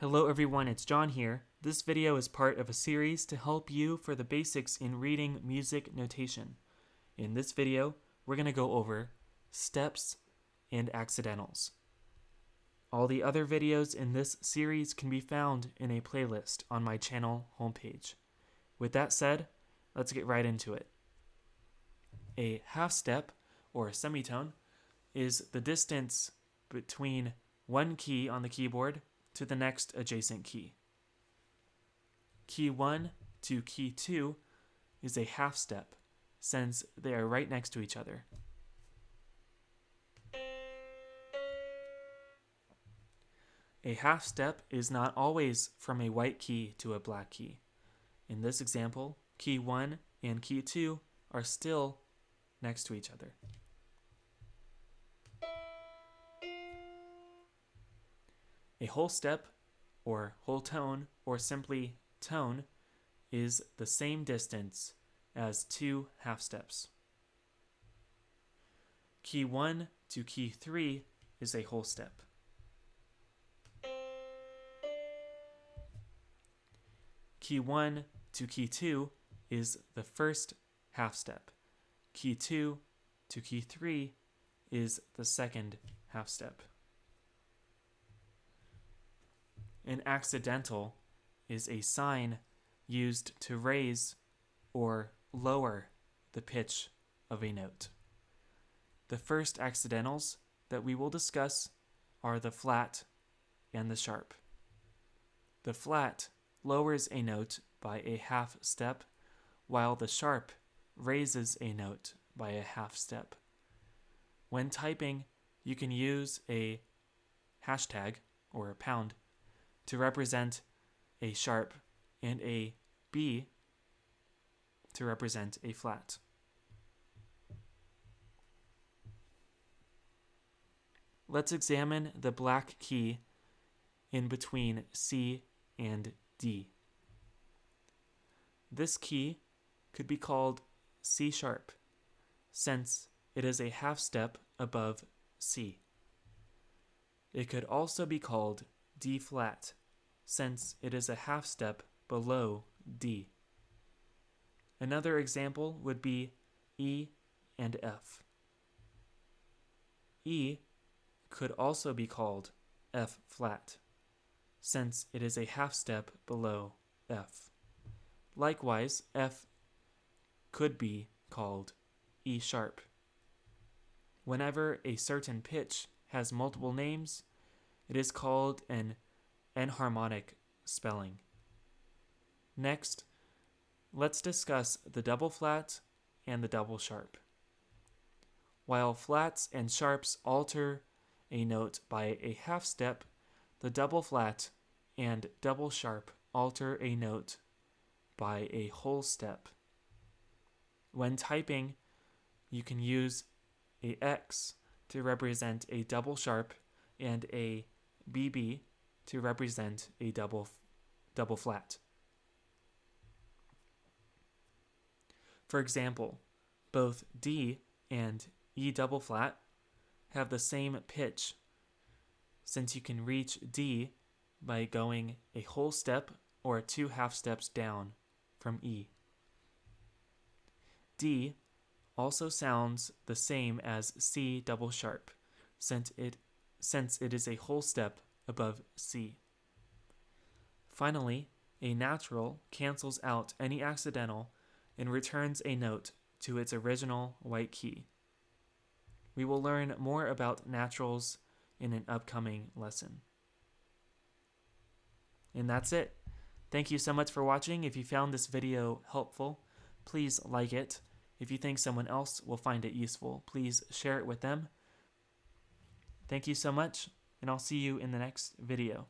Hello everyone, it's John here. This video is part of a series to help you for the basics in reading music notation. In this video, we're going to go over steps and accidentals. All the other videos in this series can be found in a playlist on my channel homepage. With that said, let's get right into it. A half step, or semitone, is the distance between one key on the keyboard to the next adjacent key. Key 1 to key 2 is a half step, since they are right next to each other. A half step is not always from a white key to a black key. In this example, key 1 and key 2 are still next to each other. A whole step, or whole tone, or simply tone, is the same distance as two half steps. Key 1 to key 3 is a whole step. Key 1 to key 2 is the first half step. Key 2 to key 3 is the second half step. An accidental is a sign used to raise or lower the pitch of a note. The first accidentals that we will discuss are the flat and the sharp. The flat lowers a note by a half step, while the sharp raises a note by a half step. When typing, you can use a hashtag or a pound to represent a sharp and a B to represent a flat. Let's examine the black key in between C and D. This key could be called C sharp, since it is a half step above C. It could also be called D flat, since it is a half step below D. Another example would be E and F. E could also be called F flat, since it is a half step below F. Likewise, F could be called E sharp. Whenever a certain pitch has multiple names, it is called an enharmonic spelling. Next, let's discuss the double flat and the double sharp. While flats and sharps alter a note by a half step, the double flat and double sharp alter a note by a whole step. When typing, you can use a X to represent a double sharp and a BB to represent a double flat. For example, both D and E double flat have the same pitch, since you can reach D by going a whole step or two half steps down from E. D also sounds the same as C double sharp, since it is a whole step above C. Finally, a natural cancels out any accidental and returns a note to its original white key. We will learn more about naturals in an upcoming lesson. And that's it. Thank you so much for watching. If you found this video helpful, please like it. If you think someone else will find it useful, please share it with them. Thank you so much, and I'll see you in the next video.